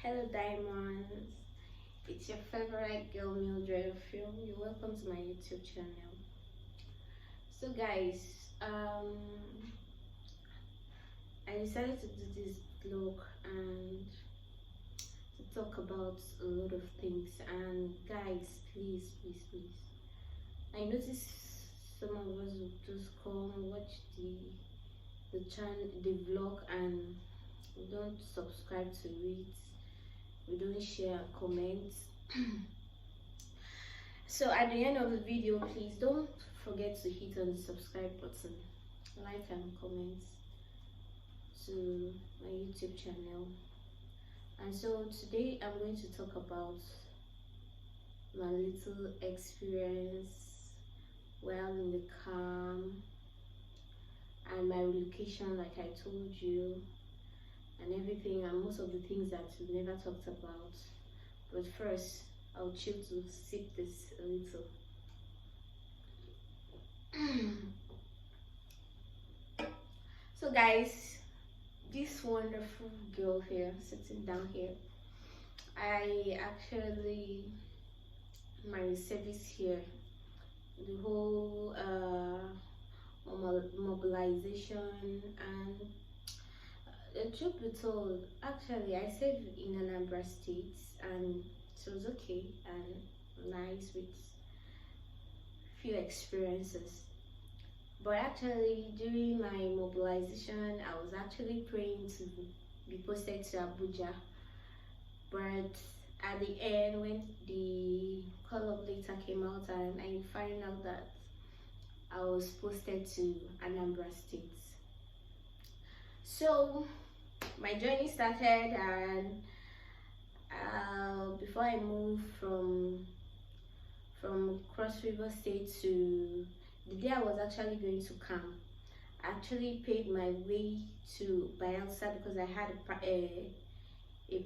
Hello diamonds, it's your favorite girl Mildred Film. You're welcome to my YouTube channel. So guys, I decided to do this vlog and to talk about a lot of things. And guys, please, I noticed some of us will just come watch the channel, the vlog, and we don't subscribe to it, we don't share comments. So at the end of the video, please don't forget to hit on the subscribe button, like and comment to my YouTube channel. And so today I'm going to talk about my little experience while in the camp and my relocation, like I told you, and everything, and most of the things that we've never talked about. But first, I'll choose to sip this a little. So guys, this wonderful girl here sitting down here, I actually, my service here, the whole mobilization, and the truth be told, actually I served in Anambra State and it was okay and nice with few experiences. But actually during my mobilization, I was actually praying to be posted to Abuja. But at the end, when the call-up letter came out and I found out that I was posted to Anambra State. So my journey started, and before I moved from Cross River State to the day I was actually going to camp, I actually paid my way to Bayelsa because I had a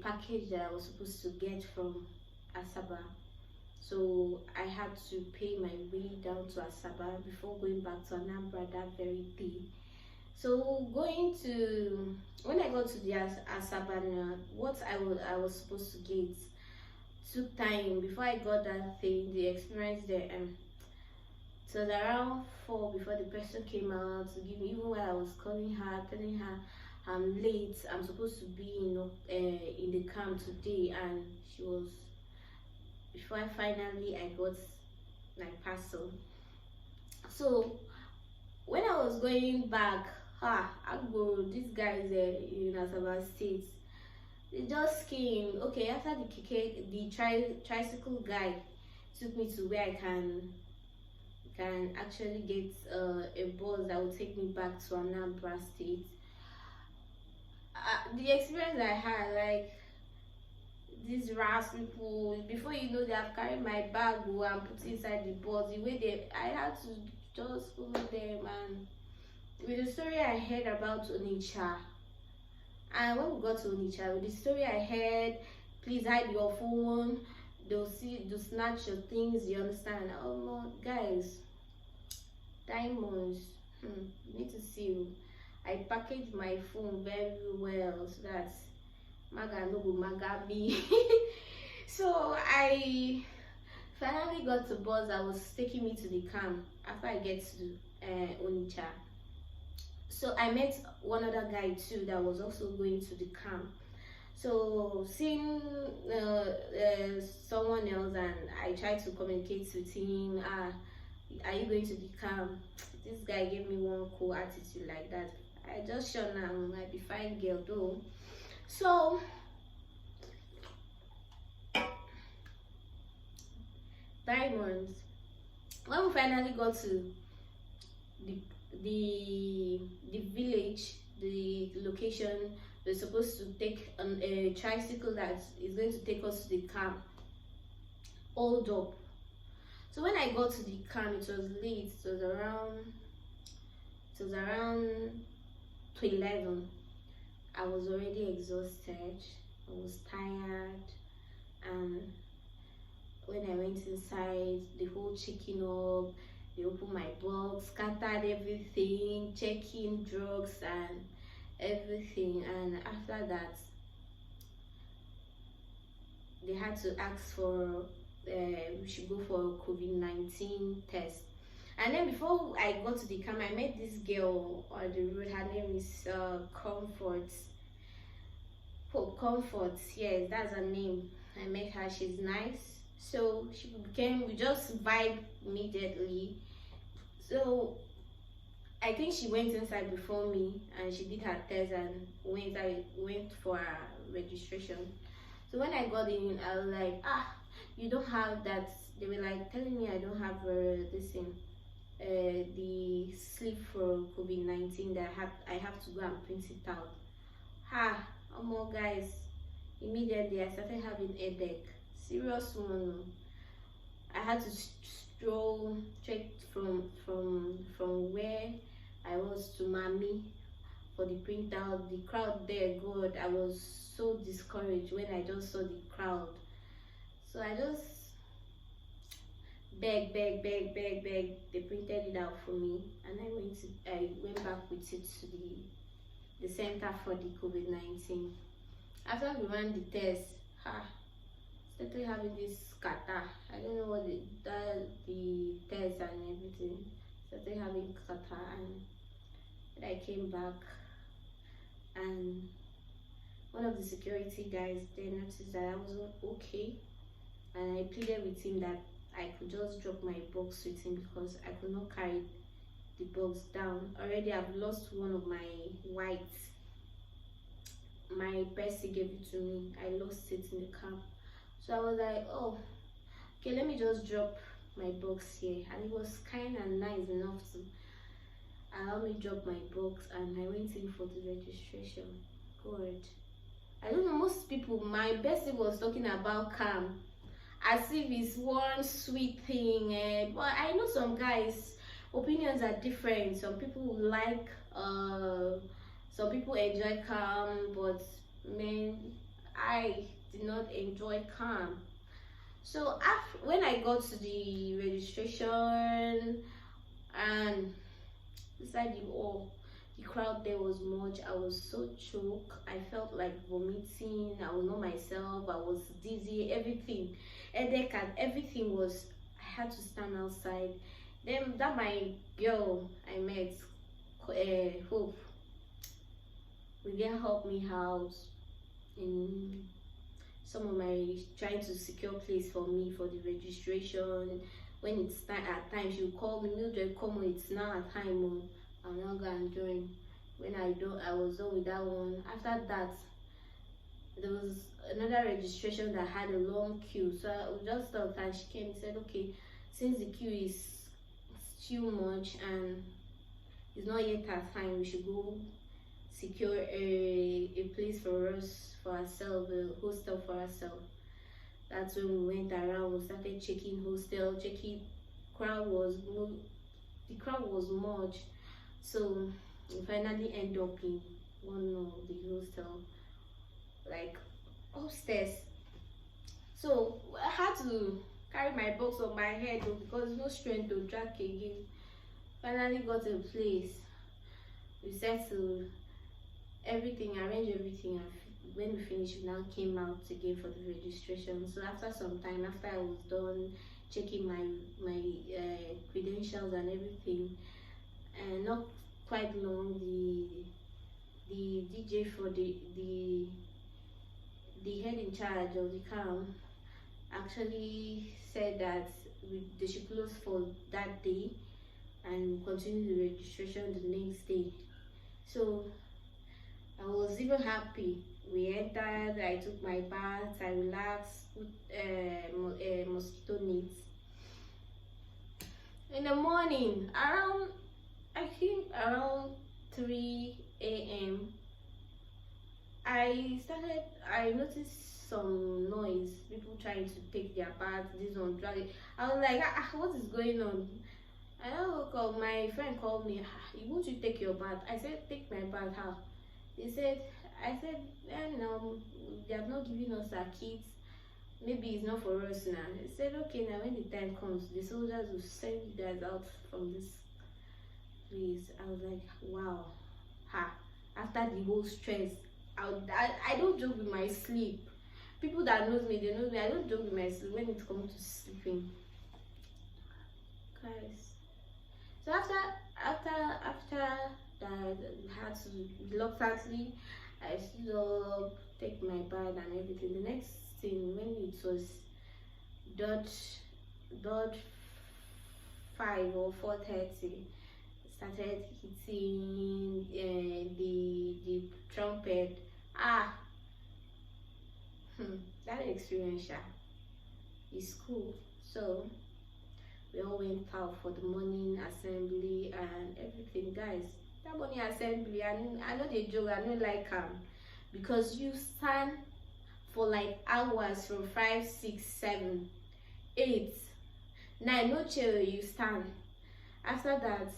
package that I was supposed to get from Asaba. So I had to pay my way down to Asaba before going back to Anambra that very day. So when I got to the Asaba, what I was supposed to get took time before I got that thing, the experience there. So it was around 4 before the person came out to give me, even while I was calling her, telling her I'm late, I'm supposed to be in the camp today, and she was, before I got my parcel. So when I was going back, these guys in Asaba State, they just came. Okay, after the tricycle guy took me to where I can actually get a bus that will take me back to Anambra State. The experience I had, like, these rash people, before you know, they have carried my bag and put it inside the bus. The way I had to just follow them. And with the story I heard about Onitsha, and when we got to Onitsha, with the story I heard, please hide your phone, they'll snatch your things, you understand? Oh no, guys, diamonds, you need to see. I packaged my phone very well so that maga no go maga me. So I finally got the bus that was taking me to the camp after I get to Onitsha. So I met one other guy too that was also going to the camp. So seeing someone else, and I tried to communicate with him. Are you going to the camp? This guy gave me one cool attitude like that. I just shut down. I might be fine girl though. So diamonds, when we finally got to the village, the location, we're supposed to take a tricycle that is going to take us to the camp. Hold up. So when I got to the camp, it was late. It was around 11. I was already exhausted. I was tired, and when I went inside, the whole checking up, they opened my box, scattered everything, checking drugs and everything. And after that, they had to ask for we should go for a COVID-19 test. And then before I got to the camp, I met this girl on the road. Her name is Comfort. Oh, Comfort, yes, that's her name. I met her. She's nice. So we just vibe immediately. So I think she went inside before me and she did her test and went for her registration. So when I got in, I was like, you don't have that. They were like telling me I don't have this thing, the slip for COVID-19 that I have to go and print it out. Guys, immediately I started having headache, serious one. I had to stroll check from where I was to Mami for the printout. The crowd there, God, I was so discouraged when I just saw the crowd. So I just beg. They printed it out for me, and I went back with it to the center for the COVID-19. After we ran the test, started having this scatter. I don't know what the test and everything. Started having scatter, and then I came back, and one of the security guys they noticed that I wasn't okay, and I pleaded with him that I could just drop my box with him because I could not carry the box down. Already I've lost one of my whites. My bestie gave it to me. I lost it in the camp. So I was like, oh, okay, let me just drop my box here. And it was kind of nice enough to allow me drop my box, and I went in for the registration. God, I don't know, most people, my bestie was talking about camp as if it's one sweet thing, but I know some guys opinions are different. Some people like some people enjoy camp, but man, I did not enjoy camp. So when I got to the registration and beside the crowd there was much, I was so choked. I felt like vomiting. I was not myself. I was dizzy. Everything, headache and everything was. I had to stand outside. Then that my girl I met, Hope, will then help me out in some of my trying to secure place for me for the registration. When it's time, at times she will call me, Mildred, come on, it's now a time. I'm not gonna join. When I was done with that one. After that, there was another registration that had a long queue. So I just thought, and she came and said, okay, since the queue is too much and it's not yet our time, we should go secure a place for us, for ourselves, a hostel for ourselves. That's when we went around. We started checking hostel, checking. The crowd was much, so we finally end up in one of the hostel, like upstairs. So I had to carry my box on my head because no strength to drag again. Finally got a place. We settled everything, arranged everything, and when we finished, we now came out again for the registration. So after some time, after I was done checking my credentials and everything, and not quite long, the DJ for the head in charge of the camp actually said that they should close for that day and continue the registration the next day. So I was even happy. We entered, I took my bath, I relaxed, put mosquito nets. In the morning, I think around 3 a.m., I noticed some noise, people trying to take their bath, this one drag. I was like, what is going on? And I woke up, my friend called me, won't you take your bath? I said, take my bath, how? I said, no, they have not given us our kids. Maybe it's not for us now. He said, okay, now when the time comes, the soldiers will send you guys out from this place. I was like, wow. After the whole stress, I don't joke with my sleep People that knows me, they know me. I don't joke with myself when it comes to sleeping, guys. So after that, I had to reluctantly, I stood up, take my bath and everything. The next thing, when it was dot dot 5 or 4:30, started hitting the trumpet. Ah, that experience is cool. So we all went out for the morning assembly and everything, guys. That morning assembly, I know they joke, I know like because you stand for like hours from 5, 6, 7, 8, 9, no chair, you stand. After that,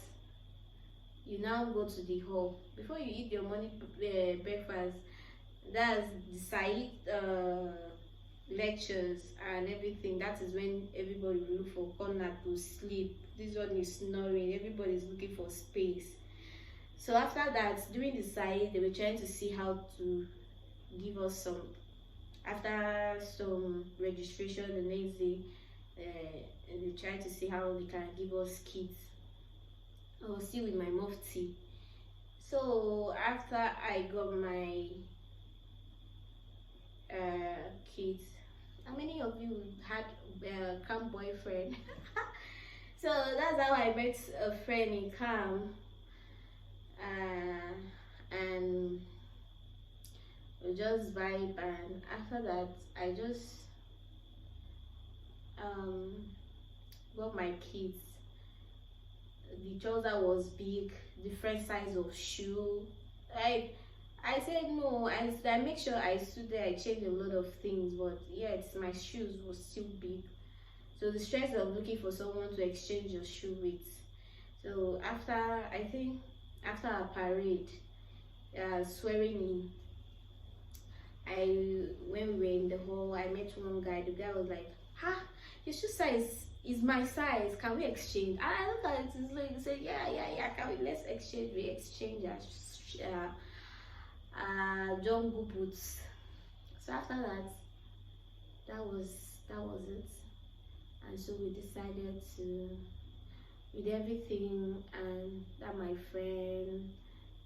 you now go to the hall before you eat your morning breakfast. That's the side lectures and everything. That is when everybody will look for corner to sleep. This one is snoring, everybody is looking for space. So after that, during the side, they were trying to see how to give us some, after some registration the next day, and they tried to see how they can give us kits. I was still with my mufti. So after I got my kids, how many of you had camp boyfriend? So that's how I met a friend in camp, and we just vibe. And after that, I just got my kids. The trouser was big, different size of shoe. Like, I said no. I make sure I stood there. I changed a lot of things, but yet my shoes was still big. So the stress of looking for someone to exchange your shoe with. So after, I think after a parade, swearing in, when we were in the hall, I met one guy. The guy was like, "Ha, your shoe size is my size. Can we exchange?" And I looked at it. It's like, he said, "Yeah. Can we? Let's exchange." We exchange jungle boots. So after that, that was it. And so we decided to, with everything, and that my friend,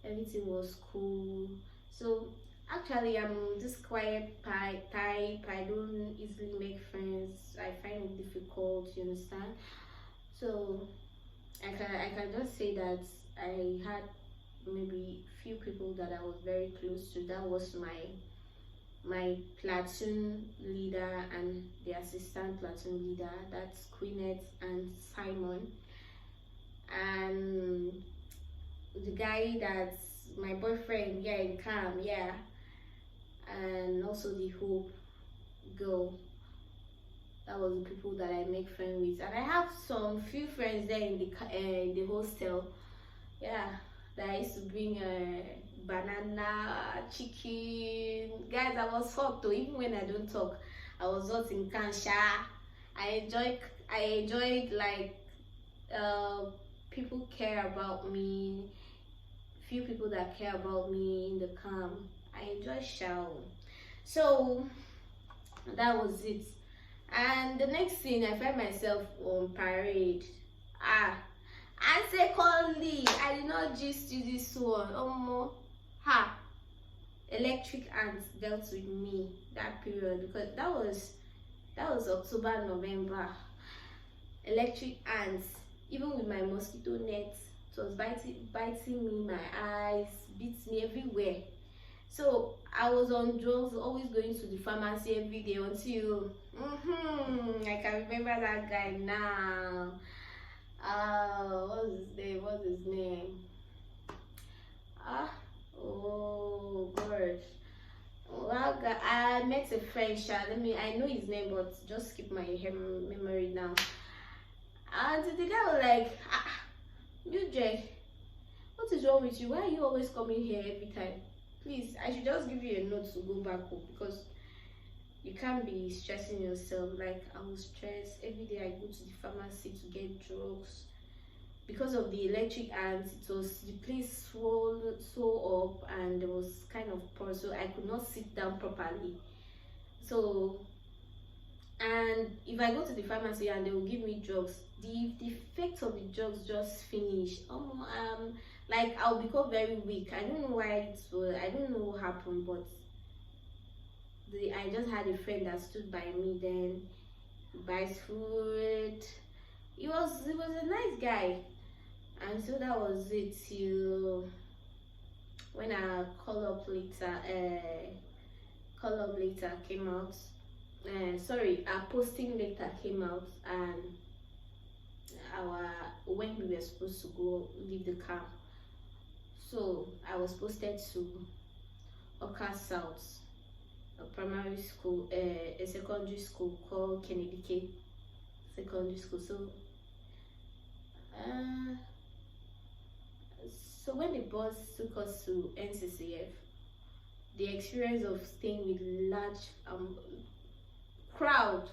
everything was cool. So actually, I'm this quiet type. I don't easily make friends. I find it difficult, you understand? So I can just say that I had maybe few people that I was very close to. That was my platoon leader and the assistant platoon leader. That's Queenette and Simon. And the guy that's my boyfriend, in camp, and also the Hope girl. That was the people that I make friends with. And I have some few friends there in the hostel, that I used to bring banana, chicken. Guys, I was hot though. Even when I don't talk, I was hot in Kansha. I enjoyed like people care about me. Few people that care about me in the camp. I enjoy shower. So that was it. And the next thing, I find myself on parade. And secondly, I did not just do this one. Electric ants dealt with me that period, because that was October, November. Electric ants, even with my mosquito net, it was biting me, my eyes, beats me everywhere. So I was on drugs, always going to the pharmacy every day until I can remember that guy now. What's his name? Oh gosh. Well, I met a friend, I know his name, but just keep my memory now. And the guy was like, you Jay, what is wrong with you? Why are you always coming here every time? Please, I should just give you a note to go back home, because you can't be stressing yourself. Like, I was stressed every day. I go to the pharmacy to get drugs because of the electric ants. It was, the place swelled so up, and there was kind of poor, so I could not sit down properly. So, and if I go to the pharmacy and they will give me drugs, the effect of the drugs just finish. Like I'll become very weak. I don't know why it was. I don't know what happened, but I just had a friend that stood by me. Then he buys food. He was a nice guy, and so that was it till when I call up later came out. Sorry, our posting later came out, and our when we were supposed to go leave the camp. So I was posted to Oka South, a primary school, a secondary school called Kennedy K Secondary School. Uh, so when the bus took us to NCCF, the experience of staying with large crowd.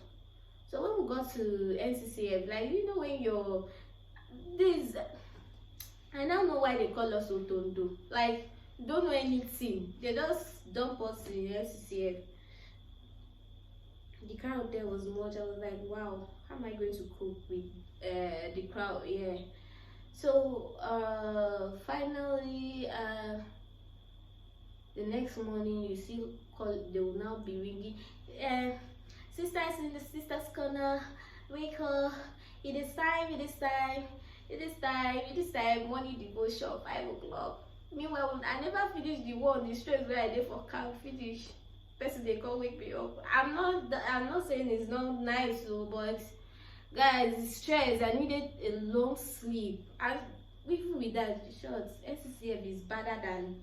So when we got to NCCF, like when you're this, I now know why they call us Otondo. Like don't know anything. They just dump us in NCCF. The crowd there was much. I was like, wow, how am I going to cope with the crowd? Yeah. So finally, the next morning you see call. They will now be ringing. Sisters in the sisters corner, wake up! It is time. It is time. It is time. It is time. Morning devotion 5 o'clock. Meanwhile, I never finished the one. The stress where I did for camp finish. Person they can't wake me up. I'm not saying it's not nice, but guys, it's stress. I needed a long sleep. And even with that, short SCCF is better than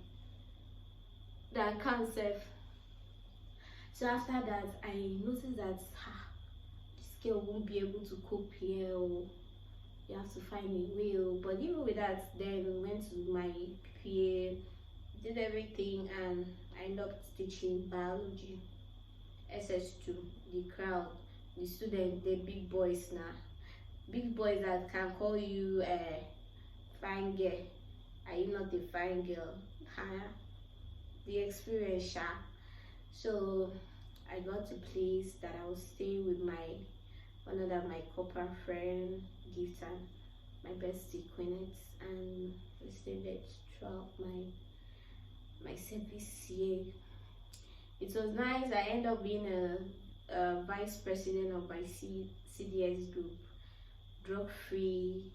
cancer. So after that, I noticed that this girl won't be able to cope here. Or you have to find a way. But even with that, then we went to my PPA, did everything, and I ended up teaching biology, SS2, the crowd, the students, the big boys now. Big boys that can call you a fine girl. Are you not a fine girl? The experience, sha. So I got a place that I was staying with one of my copper friend, Gift, and my bestie Queenette, and we stayed there throughout my service year. It was nice. I ended up being a vice president of my CDS group, drug free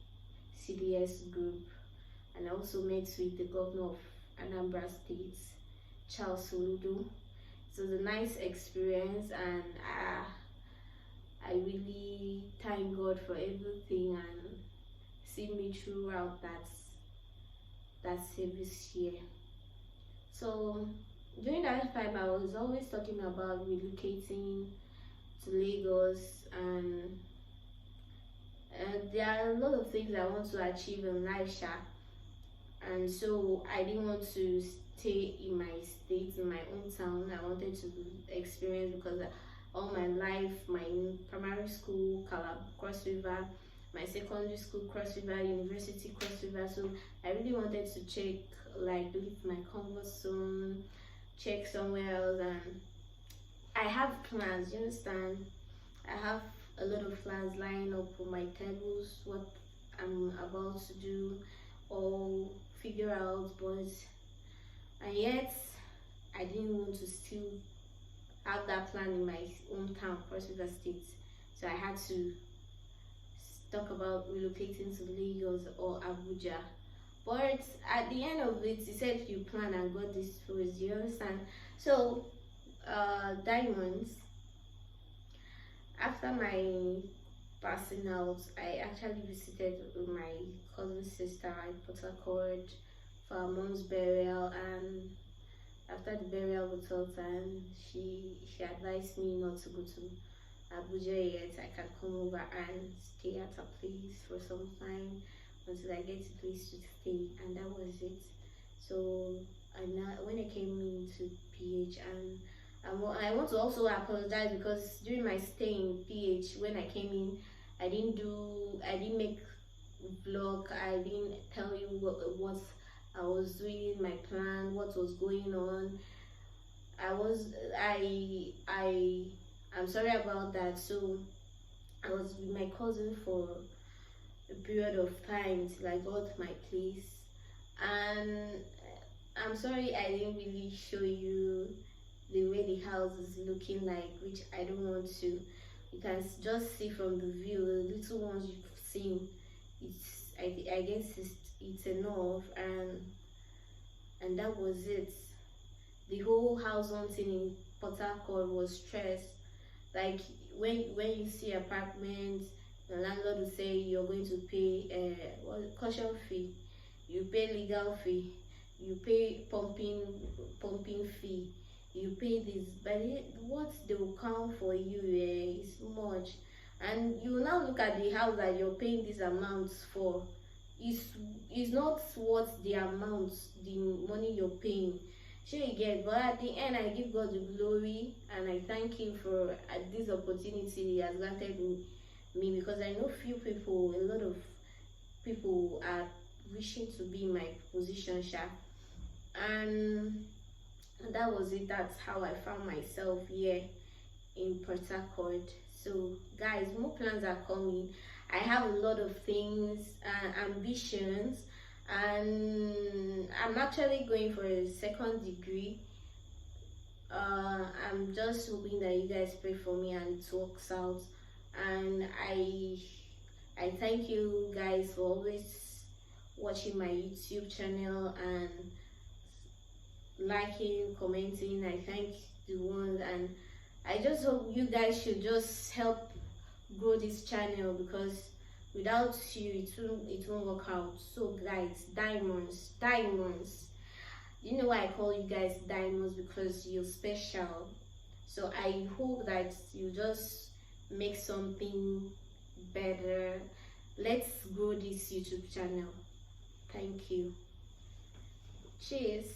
CDS group, and I also met with the governor of Anambra State, Charles Soludo. It was a nice experience, and I really thank God for everything and see me throughout that service year. So during that time, I was always talking about relocating to Lagos, and there are a lot of things I want to achieve in life, and so I didn't want to stay in my state, in my own town. I wanted to experience, because all my life, my primary school, Cross River, my secondary school, Cross River, university, Cross River. So I really wanted to check, like, leave my comfort zone, check somewhere else, and I have plans. You understand? I have a lot of plans lying up on my tables, what I'm about to do or figure out, but and yet I didn't want to still have that plan in my hometown, Cross River State. So I had to talk about relocating to Lagos or Abuja. But at the end of it, he said you plan and got this first. You understand? So diamonds. After my passing out, I actually visited my cousin's sister at Port Harcourt for her mom's burial, and after the burial we talked, and she advised me not to go to Abuja yet. I can come over and stay at a place for some time until I get a place to stay, and that was it. So when I came into PH, and I want to also apologize because during my stay in PH, when I came in, I didn't make vlog. I didn't tell you what I was doing, my plan, what was going on. I was I I'm sorry about that. So I was with my cousin for a period of time till I got my place, and I'm sorry I didn't really show you the way the house is looking like, which I don't want to. You can just see from the view, the little ones you've seen. It's I guess it's enough, and that was it. The whole house hunting in Port Harcourt was stress. Like when you see apartments, the landlord will say you're going to pay caution fee, you pay legal fee, you pay pumping fee, you pay this, but what they will count for you is much, and you will now look at the house that you're paying these amounts for. Is not worth the amount, the money you're paying. Sure you get, but at the end I give God the glory, and I thank Him for this opportunity He has granted me, because I know few people, a lot of people are wishing to be in my position, sha. And that was it. That's how I found myself here in Port Harcourt. So guys, more plans are coming. I have a lot of things, ambitions, and I'm actually going for a second degree. I'm just hoping that you guys pray for me and it works out. And I thank you guys for always watching my YouTube channel and liking, commenting. I thank the ones, and I just hope you guys should just help grow this channel, because without you it won't work out. So guys, diamonds, you know why I call you guys diamonds? Because you're special. So I hope that you just make something better. Let's grow this YouTube channel. Thank you. Cheers.